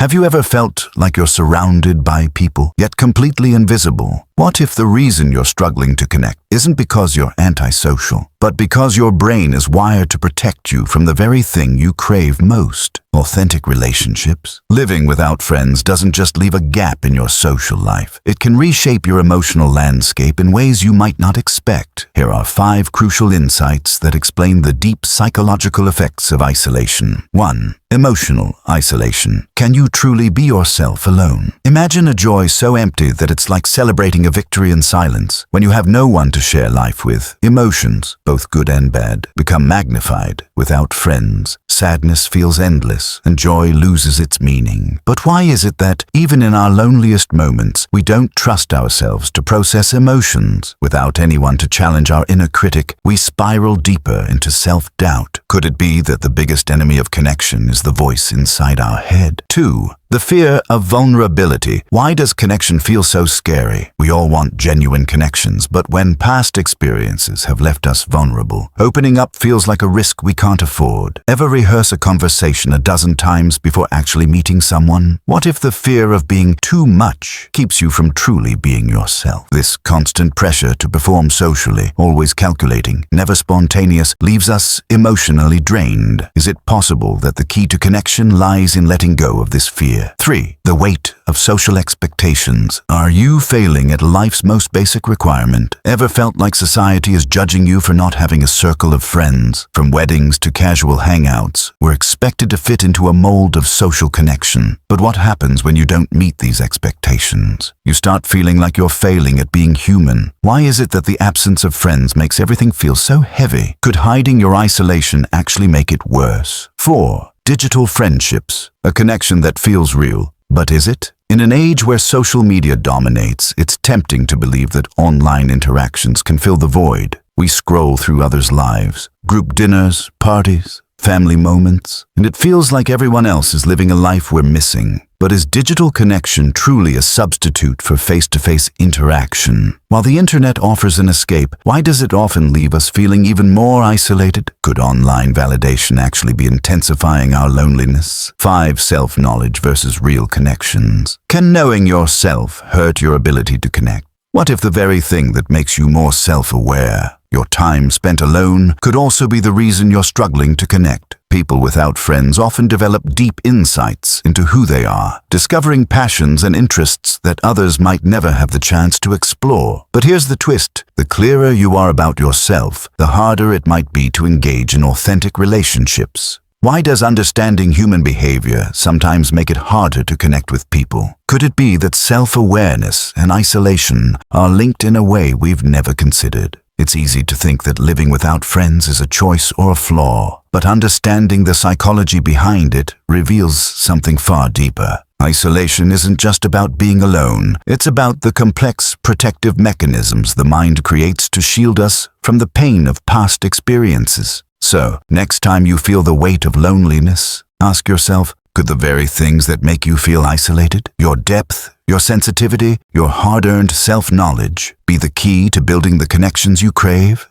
Have you ever felt like you're surrounded by people, yet completely invisible? What if the reason you're struggling to connect isn't because you're antisocial, but because your brain is wired to protect you from the very thing you crave most? Authentic relationships. Living without friends doesn't just leave a gap in your social life. It can reshape your emotional landscape in ways you might not expect. Here are 5 crucial insights that explain the deep psychological effects of isolation. 1. Emotional isolation. Can you truly be yourself alone? Imagine a joy so empty that it's like celebrating a victory in silence. When you have no one to share life with, emotions, both good and bad, become magnified. Without friends, sadness feels endless and joy loses its meaning. But why is it that, even in our loneliest moments, we don't trust ourselves to process emotions? Without anyone to challenge our inner critic, we spiral deeper into self-doubt. Could it be that the biggest enemy of connection is the voice inside our head? 2. The fear of vulnerability. Why does connection feel so scary? We all want genuine connections, but when past experiences have left us vulnerable, opening up feels like a risk we can't afford. Ever rehearse a conversation a dozen times before actually meeting someone? What if the fear of being too much keeps you from truly being yourself? This constant pressure to perform socially, always calculating, never spontaneous, leaves us emotionally drained. Is it possible that the key to connection lies in letting go of this fear? 3. The weight of social expectations. Are you failing at life's most basic requirement? Ever felt like society is judging you for not having a circle of friends? From weddings to casual hangouts, we're expected to fit into a mold of social connection. But what happens when you don't meet these expectations? You start feeling like you're failing at being human. Why is it that the absence of friends makes everything feel so heavy? Could hiding your isolation actually make it worse? 4. Digital friendships. A connection that feels real. But is it? In an age where social media dominates, it's tempting to believe that online interactions can fill the void. We scroll through others' lives, group dinners, parties, family moments, and it feels like everyone else is living a life we're missing. But is digital connection truly a substitute for face-to-face interaction? While the internet offers an escape, why does it often leave us feeling even more isolated? Could online validation actually be intensifying our loneliness? 5. Self-knowledge versus real connections. Can knowing yourself hurt your ability to connect? What if the very thing that makes you more self-aware, your time spent alone, could also be the reason you're struggling to connect? People without friends often develop deep insights into who they are, discovering passions and interests that others might never have the chance to explore. But here's the twist. The clearer you are about yourself, the harder it might be to engage in authentic relationships. Why does understanding human behavior sometimes make it harder to connect with people? Could it be that self-awareness and isolation are linked in a way we've never considered? It's easy to think that living without friends is a choice or a flaw, but understanding the psychology behind it reveals something far deeper. Isolation isn't just about being alone. It's about the complex protective mechanisms the mind creates to shield us from the pain of past experiences. So, next time you feel the weight of loneliness, ask yourself, could the very things that make you feel isolated, your depth, your sensitivity, your hard-earned self-knowledge, be the key to building the connections you crave?